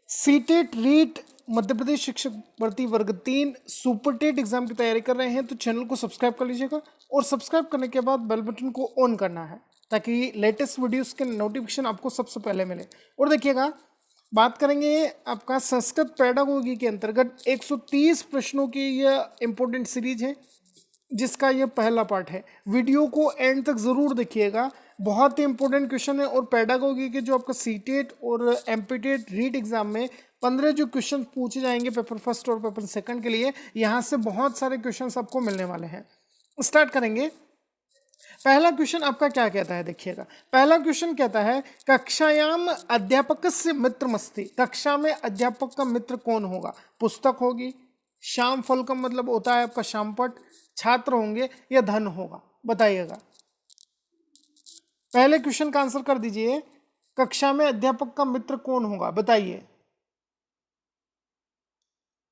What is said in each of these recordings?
CTET REET Madhya Pradesh शिक्षक भर्ती वर्ग 3 सुपर टेट एग्जाम की तैयारी कर रहे हैं तो चैनल को सब्सक्राइब कर लीजिएगा और सब्सक्राइब करने के बाद बेल बटन को ऑन करना है ताकि लेटेस्ट वीडियोस के नोटिफिकेशन आपको सबसे पहले मिले। और देखिएगा, बात करेंगे आपका संस्कृत पेडागोगी के अंतर्गत 130 प्रश्नों की यह इंपॉर्टेंट सीरीज है जिसका ये पहला पार्ट है। वीडियो को एंड तक ज़रूर देखिएगा, बहुत ही इंपॉर्टेंट क्वेश्चन है। और पेडागोगी के जो आपका सीटेट और एमपीटेट रीट एग्जाम में 15 जो क्वेश्चन पूछे जाएंगे पेपर फर्स्ट और पेपर सेकंड के लिए, यहाँ से बहुत सारे क्वेश्चन आपको मिलने वाले हैं। स्टार्ट करेंगे। पहला क्वेश्चन आपका क्या कहता है, देखिएगा। पहला क्वेश्चन कहता है कक्षायाम अध्यापकस्य मित्रमस्ति। कक्षा में अध्यापक का मित्र कौन होगा? पुस्तक होगी, श्याम फलकम मतलब होता है आपका श्यामपट, छात्र होंगे या धन होगा? बताइएगा। पहले क्वेश्चन का आंसर कर दीजिए। कक्षा में अध्यापक का मित्र कौन होगा, बताइए।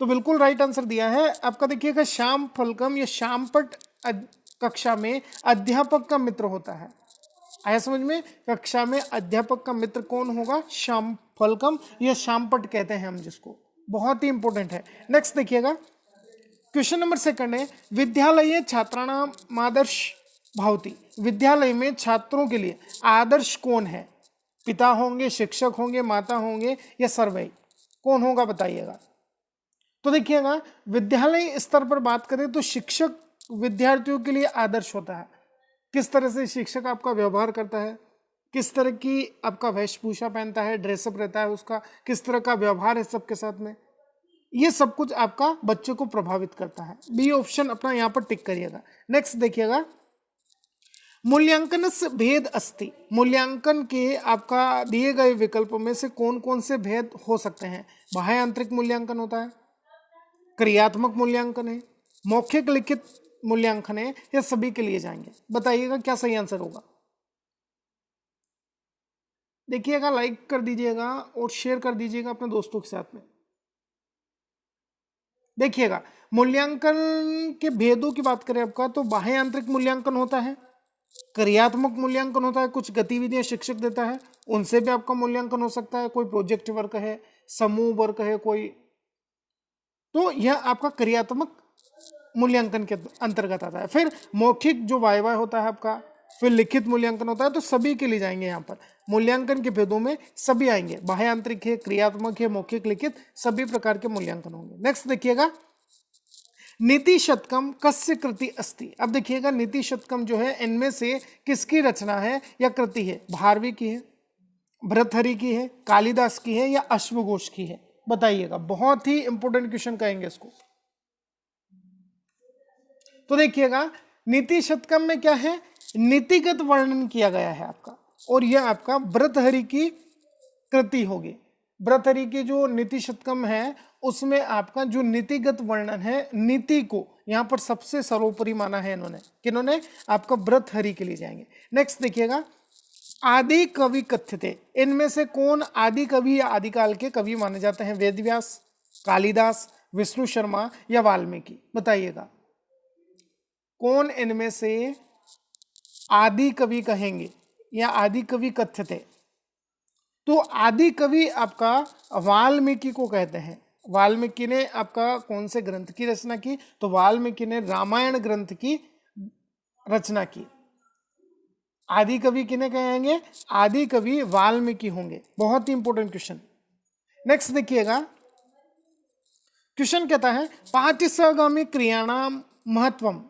तो बिल्कुल राइट आंसर दिया है आपका। देखिएगा, श्याम फलकम या श्यामपट कक्षा में अध्यापक का मित्र होता है। आया समझ में? कक्षा में अध्यापक का मित्र कौन होगा? श्याम फलकम या श्यामपट कहते हैं हम जिसको। बहुत ही इंपॉर्टेंट है। नेक्स्ट देखिएगा, क्वेश्चन नंबर सेकंड है विद्यालय छात्राणाम आदर्श भावती। विद्यालय में छात्रों के लिए आदर्श कौन है? पिता होंगे, शिक्षक होंगे, माता होंगे या सर्वे? कौन होगा बताइएगा। तो देखिएगा, विद्यालय स्तर पर बात करें तो शिक्षक विद्यार्थियों के लिए आदर्श होता है। किस तरह से शिक्षक आपका व्यवहार करता है, किस तरह की आपका वेशभूषा पहनता है, ड्रेसअप रहता है उसका, किस तरह का व्यवहार है सबके साथ में, ये सब कुछ आपका बच्चे को प्रभावित करता है। बी ऑप्शन अपना यहाँ पर टिक करिएगा। नेक्स्ट देखिएगा, मूल्यांकन से भेद अस्ति। मूल्यांकन के आपका दिए गए विकल्पों में से कौन कौन से भेद हो सकते हैं? बाह्य आंतरिक मूल्यांकन होता है, क्रियात्मक मूल्यांकन है, मौखिक लिखित मूल्यांकन है या सभी के लिए जाएंगे? बताइएगा क्या सही आंसर होगा। देखिएगा, लाइक कर दीजिएगा और शेयर कर दीजिएगा अपने दोस्तों के साथ में। देखिएगा, मूल्यांकन के भेदों की बात करें आपका तो बाह्य आंतरिक मूल्यांकन होता है, क्रियात्मक मूल्यांकन होता है, कुछ गतिविधियां शिक्षक देता है उनसे भी आपका मूल्यांकन हो सकता है, कोई प्रोजेक्ट वर्क है, समूह वर्क है कोई, तो यह आपका क्रियात्मक मूल्यांकन के अंतर्गत आता है। फिर मौखिक जो वाइवा होता है आपका, फिर लिखित मूल्यांकन होता है, तो सभी के लिए जाएंगे। यहाँ पर मूल्यांकन के भेदों में सभी आएंगे, बाह्य आंतरिक है, क्रियात्मक है, मौखिक लिखित, सभी प्रकार के मूल्यांकन होंगे। नेक्स्ट देखिएगा, नीति शतकम कस्य कृति अस्ति। अब देखिएगा, नीति शतकम जो है इनमें से किसकी रचना है या कृति है? भारवी की है, भर्तृहरि की है, कालिदास की है या अश्वघोष की है? बताइएगा। बहुत ही इंपॉर्टेंट क्वेश्चन कहेंगे इसको। तो देखिएगा, नीति शतकम में क्या है? नीतिगत वर्णन किया गया है आपका, और यह आपका भर्तृहरि की कृति होगी। भर्तृहरि की जो नीति शतकम है उसमें आपका जो नीतिगत वर्णन है, नीति को यहाँ पर सबसे सर्वोपरि माना है इन्होंने। किन्होंने? आपका भर्तृहरि के लिए जाएंगे। नेक्स्ट देखिएगा, आदि कवि कथ्यते। इनमें से कौन आदि कवि या आदिकाल के कवि माने जाते हैं? वेदव्यास, कालिदास, विष्णु शर्मा या वाल्मीकि? बताइएगा, कौन इनमें से आदि कवि कहेंगे या आदि कवि कथ्यते? तो आदि कवि आपका वाल्मीकि को कहते हैं। वाल्मीकि ने आपका कौन से ग्रंथ की रचना की? तो वाल्मीकि ने रामायण ग्रंथ की रचना की। आदि कवि किन्हें कहेंगे? आदि कवि वाल्मीकि होंगे। बहुत ही इंपॉर्टेंट क्वेश्चन। नेक्स्ट देखिएगा, क्वेश्चन कहता है पाठ्यसहगामी क्रियाणाम महत्वम।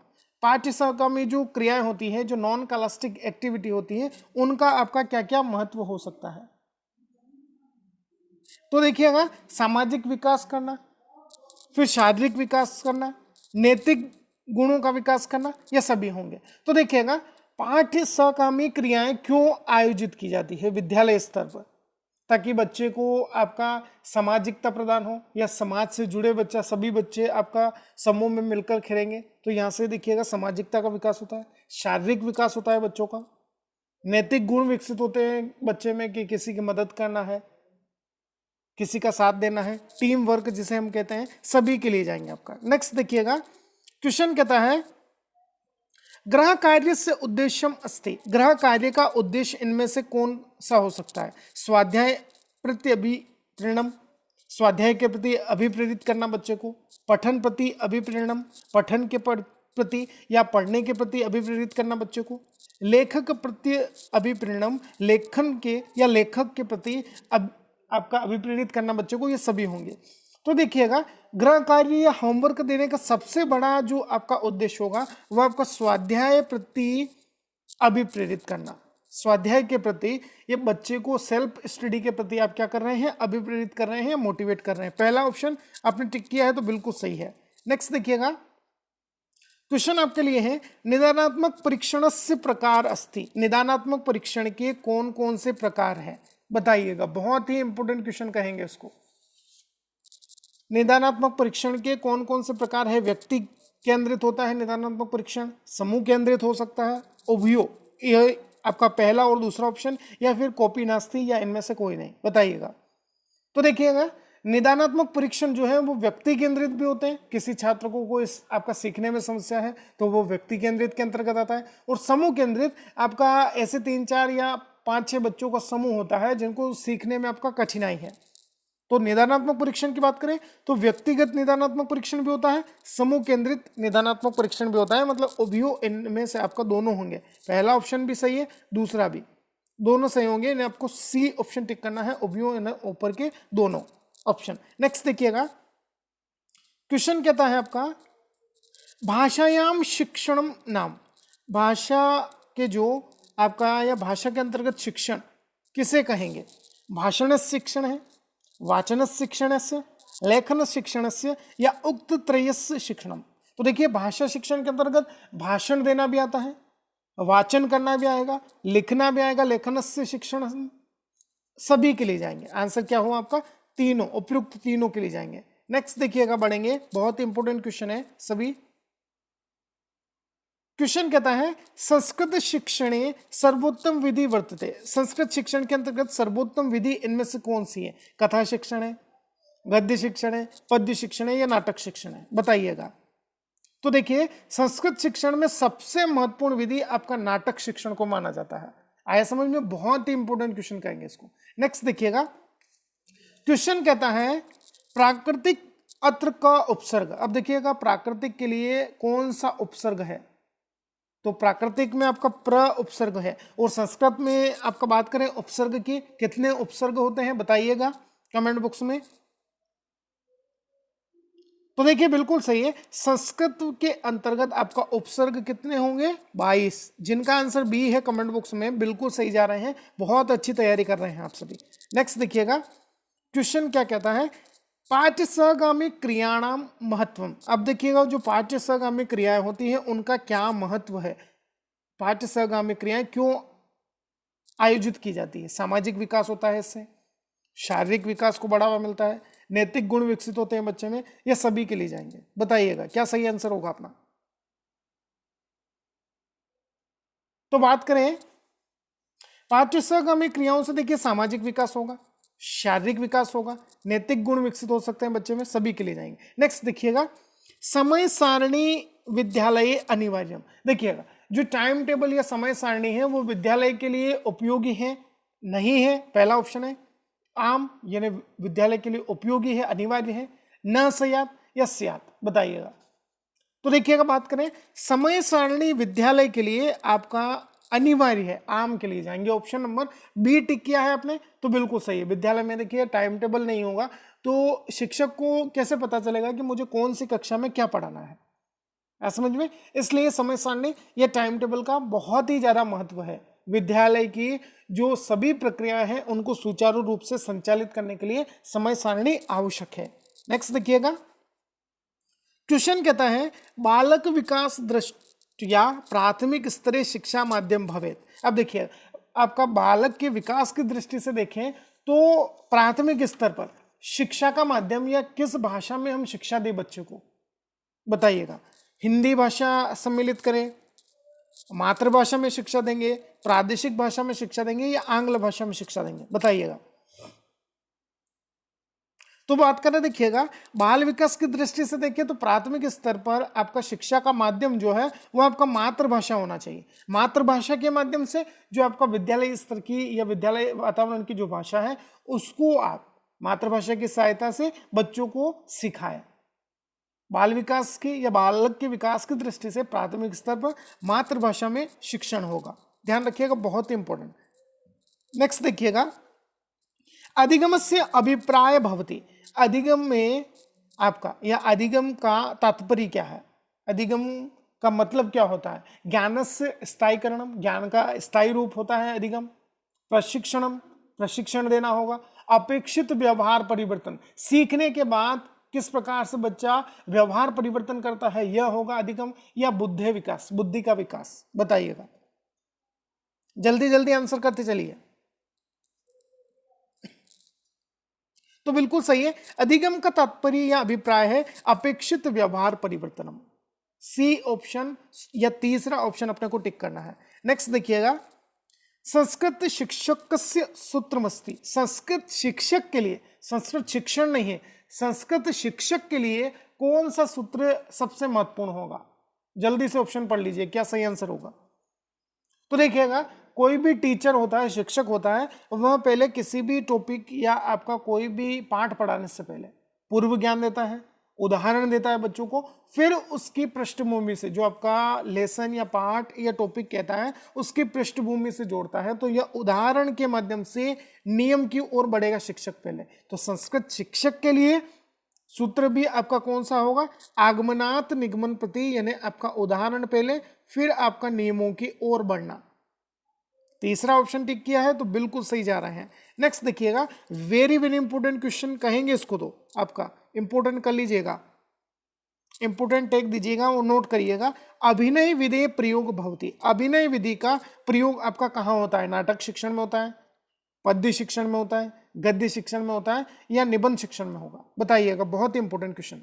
पाठ्यसहगामी जो क्रियाएं होती है, जो नॉन कॉलेस्टिक एक्टिविटी होती है, उनका आपका क्या क्या महत्व हो सकता है? तो देखिएगा, सामाजिक विकास करना, फिर शारीरिक विकास करना, नैतिक गुणों का विकास करना, या सभी होंगे? तो देखिएगा, पाठ्य सहकामी क्रियाएं क्यों आयोजित की जाती है विद्यालय स्तर पर? ताकि बच्चे को आपका सामाजिकता प्रदान हो, या समाज से जुड़े बच्चा, सभी बच्चे आपका समूह में मिलकर खेलेंगे, तो यहाँ से देखिएगा सामाजिकता का विकास होता है, शारीरिक विकास होता है बच्चों का, नैतिक गुण विकसित होते हैं बच्चे में कि किसी की मदद करना है, किसी का साथ देना है, टीम वर्क जिसे हम कहते हैं, सभी के लिए जाएंगे आपका। नेक्स्ट देखिएगा, क्वेश्चन कहता है ग्रह कार्य से उद्देश्यम अस्ति। ग्रह कार्य का उद्देश्य इनमें से कौन सा हो सकता है? स्वाध्याय, प्रत्यभिप्रणम, स्वाध्याय के प्रति अभिप्रेरित करना बच्चे को, पठन प्रति अभिप्रेरणम, पठन के प्रति या पढ़ने के प्रति अभिप्रेरित करना बच्चे को, लेखक प्रति अभिप्रेरणम, लेखन के या लेखक के प्रति आपका अभिप्रेरित करना बच्चे को, ये सभी होंगे। तो देखिएगा गृह कार्य या होमवर्क देने का सबसे बड़ा जो आपका उद्देश्य होगा वह आपका स्वाध्याय प्रति अभिप्रेरित करना। स्वाध्याय के प्रति, ये बच्चे को सेल्फ स्टडी के प्रति आप क्या कर रहे हैं, अभिप्रेरित कर रहे हैं, मोटिवेट कर रहे हैं। पहला ऑप्शन आपने टिक किया है तो बिल्कुल सही है। नेक्स्ट देखिएगा, क्वेश्चन आपके लिए है निदानात्मक परीक्षण से प्रकार अस्ति। निदानात्मक परीक्षण के कौन कौन से प्रकार है बताइएगा, बहुत ही इंपॉर्टेंट क्वेश्चन कहेंगे इसको। निदानात्मक परीक्षण के कौन कौन से प्रकार है? व्यक्ति केंद्रित होता है निदानात्मक परीक्षण, समूह केंद्रित हो सकता है, उभयो, यह आपका पहला और दूसरा ऑप्शन, या फिर कॉपी नास्ती, या इनमें से कोई नहीं, बताइएगा। तो देखिएगा निदानात्मक परीक्षण जो है वो व्यक्ति केंद्रित भी होते हैं, किसी छात्र को कोई आपका सीखने में समस्या है तो वो व्यक्ति केंद्रित के अंतर्गत आता है, और समूह केंद्रित आपका ऐसे 3-4 या 5-6 बच्चों का समूह होता है जिनको सीखने में आपका कठिनाई है। तो निदानात्मक परीक्षण की बात करें तो व्यक्तिगत निदानात्मक परीक्षण भी होता है, समूह केंद्रित निदानात्मक परीक्षण भी होता है, मतलब उभयो, इनमें से आपका दोनों होंगे। पहला ऑप्शन भी सही है, दूसरा भी, दोनों सही होंगे। इन्हें आपको सी ऑप्शन टिक करना है, उभयो ऊपर के दोनों ऑप्शन। नेक्स्ट देखिएगा, क्वेश्चन कहता है आपका भाषायाम शिक्षणम नाम। भाषा के जो आपका या भाषा के अंतर्गत शिक्षण किसे कहेंगे? भाषण शिक्षण है, वाचन शिक्षण से, लेखन शिक्षण से, या उक्त त्रयस्य शिक्षणम। तो देखिए भाषा शिक्षण के अंतर्गत भाषण देना भी आता है, वाचन करना भी आएगा, लिखना भी आएगा, लेखन से शिक्षण सभी के लिए जाएंगे। आंसर क्या हो आपका? तीनों, उपयुक्त तीनों के लिए जाएंगे। नेक्स्ट देखिएगा, बढ़ेंगे, बहुत इंपॉर्टेंट क्वेश्चन है सभी। क्वेश्चन कहता है संस्कृत शिक्षणे सर्वोत्तम विधि वर्तते। संस्कृत शिक्षण के अंतर्गत सर्वोत्तम विधि इनमें से कौन सी है? कथा शिक्षण है, गद्य शिक्षण है, पद्य शिक्षण है, या नाटक शिक्षण है, बताइएगा। तो देखिए संस्कृत शिक्षण में सबसे महत्वपूर्ण विधि आपका नाटक शिक्षण को माना जाता है। आया समझ में? बहुत ही इंपॉर्टेंट क्वेश्चन कहेंगे इसको। नेक्स्ट देखिएगा, क्वेश्चन कहता है प्राकृतिक अत्र का उपसर्ग। अब देखिएगा प्राकृतिक के लिए कौन सा उपसर्ग है? तो प्राकृतिक में आपका प्र उपसर्ग है, और संस्कृत में आपका बात करें उपसर्ग की, कितने उपसर्ग होते हैं बताइएगा कमेंट बॉक्स में। तो देखिए बिल्कुल सही है, संस्कृत के अंतर्गत आपका उपसर्ग कितने होंगे? 22। जिनका आंसर बी है कमेंट बॉक्स में बिल्कुल सही जा रहे हैं, बहुत अच्छी तैयारी कर रहे हैं आप सभी। नेक्स्ट देखिएगा, क्वेश्चन क्या कहता है पाठ्य सहगामी क्रियाणाम महत्वम। अब देखिएगा जो पाठ्य सहगामी क्रियाएं होती हैं उनका क्या महत्व है? पाठ्य सहगामी क्रियाएं क्यों आयोजित की जाती है? सामाजिक विकास होता है इससे, शारीरिक विकास को बढ़ावा मिलता है, नैतिक गुण विकसित होते हैं बच्चे में, ये सभी के लिए जाएंगे। बताइएगा क्या सही आंसर होगा अपना। तो बात करें पाठ्य सहगामी क्रियाओं से, देखिए सामाजिक विकास होगा, शारीरिक विकास होगा, नैतिक गुण विकसित हो सकते हैं बच्चे में, सभी के लिए जाएंगे। नेक्स्ट देखिएगा, समय सारणी विद्यालय अनिवार्य। देखिएगा जो टाइम टेबल या समय सारणी है वो विद्यालय के लिए उपयोगी है नहीं है? पहला ऑप्शन है आम, यानी विद्यालय के लिए उपयोगी है, अनिवार्य है, न स्यात् या स्यात्, बताइएगा। तो देखिएगा बात करें समय सारणी विद्यालय के लिए आपका अनिवार्य है, आम के लिए जाएंगे। ऑप्शन नंबर बी टिक किया है आपने तो बिल्कुल सही है। विद्यालय में देखिए टाइम टेबल नहीं होगा तो शिक्षक को कैसे पता चलेगा कि मुझे कौन सी कक्षा में क्या पढ़ाना है? ऐसा समझ में, इसलिए समय सारणी या टाइम टेबल का बहुत ही ज्यादा महत्व है। विद्यालय की जो सभी प्रक्रियाएं हैं उनको सुचारू रूप से संचालित करने के लिए समय सारणी आवश्यक है। नेक्स्ट देखिएगा, क्वेश्चन कहता है बालक विकास दृष्टिया प्राथमिक स्तरीय शिक्षा माध्यम भवेत। अब देखिए आपका बालक के विकास की दृष्टि से देखें तो प्राथमिक स्तर पर शिक्षा का माध्यम या किस भाषा में हम शिक्षा दें बच्चे को, बताइएगा। हिंदी भाषा सम्मिलित करें, मातृभाषा में शिक्षा देंगे, प्रादेशिक भाषा में शिक्षा देंगे, या आंग्ल भाषा में शिक्षा देंगे, बताइएगा। तो बात करें देखिएगा बाल विकास की दृष्टि से देखिए तो प्राथमिक स्तर पर आपका शिक्षा का माध्यम जो है वो आपका मातृभाषा होना चाहिए। मातृभाषा के माध्यम से जो आपका विद्यालय स्तर की या विद्यालय वातावरण की जो भाषा है उसको आप मातृभाषा की सहायता से बच्चों को सिखाएं। बाल विकास की या बालक के विकास की दृष्टि से प्राथमिक स्तर पर मातृभाषा में शिक्षण होगा, ध्यान रखिएगा, बहुत ही इंपॉर्टेंट। नेक्स्ट देखिएगा, अधिगम से अभिप्राय भवति। अधिगम में आपका या अधिगम का तात्पर्य क्या है, अधिगम का मतलब क्या होता है? ज्ञानस्य स्थायीकरणम, ज्ञान का स्थायी रूप होता है अधिगम। प्रशिक्षणम, प्रशिक्षण देना होगा। अपेक्षित व्यवहार परिवर्तन, सीखने के बाद किस प्रकार से बच्चा व्यवहार परिवर्तन करता है, यह होगा अधिगम। या बुद्धि विकास, बुद्धि का विकास, बताइएगा, जल्दी जल्दी आंसर करते चलिए। तो बिल्कुल सही है, अधिगम का तात्पर्य या अभिप्राय है अपेक्षित व्यवहार परिवर्तनम। सी ऑप्शन या तीसरा ऑप्शन अपने को टिक करना है। नेक्स्ट देखिएगा, संस्कृत शिक्षक सूत्रमस्ति। संस्कृत शिक्षक के लिए, संस्कृत शिक्षण नहीं है, संस्कृत शिक्षक के लिए कौन सा सूत्र सबसे महत्वपूर्ण होगा? जल्दी से ऑप्शन पढ़ लीजिए, क्या सही आंसर होगा। तो देखिएगा, कोई भी टीचर होता है, शिक्षक होता है, वह पहले किसी भी टॉपिक या आपका कोई भी पाठ पढ़ाने से पहले पूर्व ज्ञान देता है, उदाहरण देता है बच्चों को, फिर उसकी पृष्ठभूमि से जो आपका लेसन या पाठ या टॉपिक कहता है उसकी पृष्ठभूमि से जोड़ता है। तो यह उदाहरण के माध्यम से नियम की ओर बढ़ेगा शिक्षक पहले। तो संस्कृत शिक्षक के लिए सूत्र भी आपका कौन सा होगा? आगमनात् निगमन प्रति, यानी आपका उदाहरण पहले फिर आपका नियमों की ओर बढ़ना। तीसरा ऑप्शन टिक किया है तो बिल्कुल सही जा रहे हैं। नेक्स्ट देखिएगा, वेरी वेरी इंपोर्टेंट क्वेश्चन कहेंगे इसको, तो आपका इंपोर्टेंट कर लीजिएगा, इंपोर्टेंट टेक दीजिएगा और नोट करिएगा। अभिनय विधि प्रयोग भवति। अभिनय विधि का प्रयोग आपका कहाँ होता है? नाटक शिक्षण में होता है, पद्य शिक्षण में होता है, गद्य शिक्षण में होता है, या निबंध शिक्षण में होगा? बताइएगा, बहुत ही इंपोर्टेंट क्वेश्चन।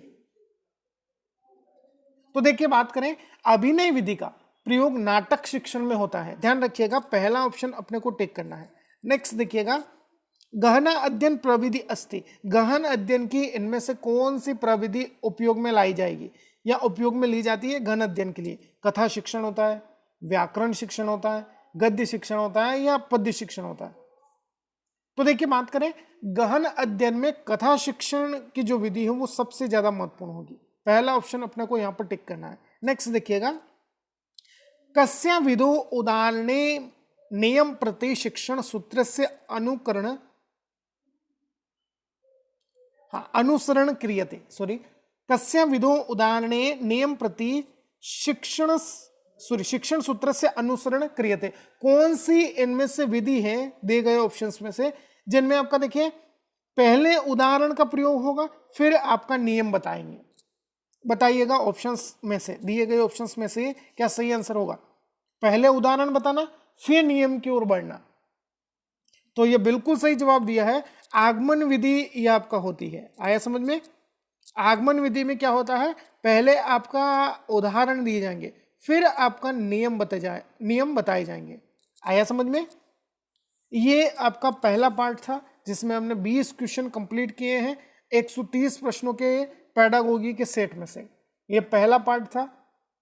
तो देखिए, बात करें अभिनय विधि का प्रयोग नाटक शिक्षण में होता है, ध्यान रखिएगा, पहला ऑप्शन अपने को टिक करना है। नेक्स्ट देखिएगा, गहन अध्ययन प्रविधि अस्ति। गहन अध्ययन की इनमें से कौन सी प्रविधि उपयोग में लाई जाएगी या उपयोग में ली जाती है गहन अध्ययन के लिए? कथा शिक्षण होता है, व्याकरण शिक्षण होता है, गद्य शिक्षण होता है, या पद्य शिक्षण होता है? तो देखिए, बात करें गहन अध्ययन में कथा शिक्षण की जो विधि है वो सबसे ज्यादा महत्वपूर्ण होगी। पहला ऑप्शन अपने को यहां पर टिक करना है। नेक्स्ट देखिएगा, कस्या विधो उदाहरणे नियम प्रति शिक्षण सूत्र से अनुकरण अनुसरण क्रियते। सॉरी, कस्या विधो उदाहरणे नियम प्रति शिक्षण शिक्षण सूत्र से अनुसरण क्रियते। कौन सी इनमें से विधि है दिए गए ऑप्शंस में से जिनमें आपका देखिए पहले उदाहरण का प्रयोग होगा फिर आपका नियम बताएंगे? बताइएगा ऑप्शंस में से, दिए गए ऑप्शंस में से क्या सही आंसर होगा? पहले उदाहरण बताना फिर नियम की ओर बढ़ना। तो ये बिल्कुल सही जवाब दिया है, आगमन विधि ये आपका होती है। आया समझ में? आगमन विधि में क्या होता है, पहले आपका उदाहरण दिए जाएंगे फिर आपका नियम बताए जाएंगे। आया समझ में? ये आपका पहला पार्ट था जिसमें हमने 20 क्वेश्चन कंप्लीट किए हैं 130 प्रश्नों के पेडागोगी के सेट में से। ये पहला पार्ट था।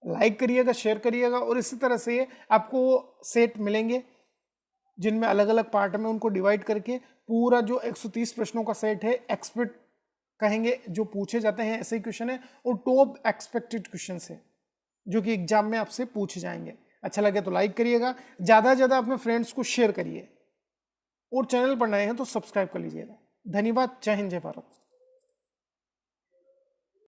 लाइक करिएगा, शेयर करिएगा, और इसी तरह से आपको सेट मिलेंगे जिनमें अलग अलग पार्ट में उनको डिवाइड करके पूरा जो 130 प्रश्नों का सेट है, एक्सपेक्ट कहेंगे जो पूछे जाते हैं ऐसे ही क्वेश्चन है, और टॉप एक्सपेक्टेड क्वेश्चन है जो कि एग्जाम में आपसे पूछे जाएंगे। अच्छा लगे तो लाइक करिएगा, ज़्यादा से ज़्यादा अपने फ्रेंड्स को शेयर करिए, और चैनल पर नए हैं तो सब्सक्राइब कर लीजिएगा। धन्यवाद। जय हिंद, जय भारत।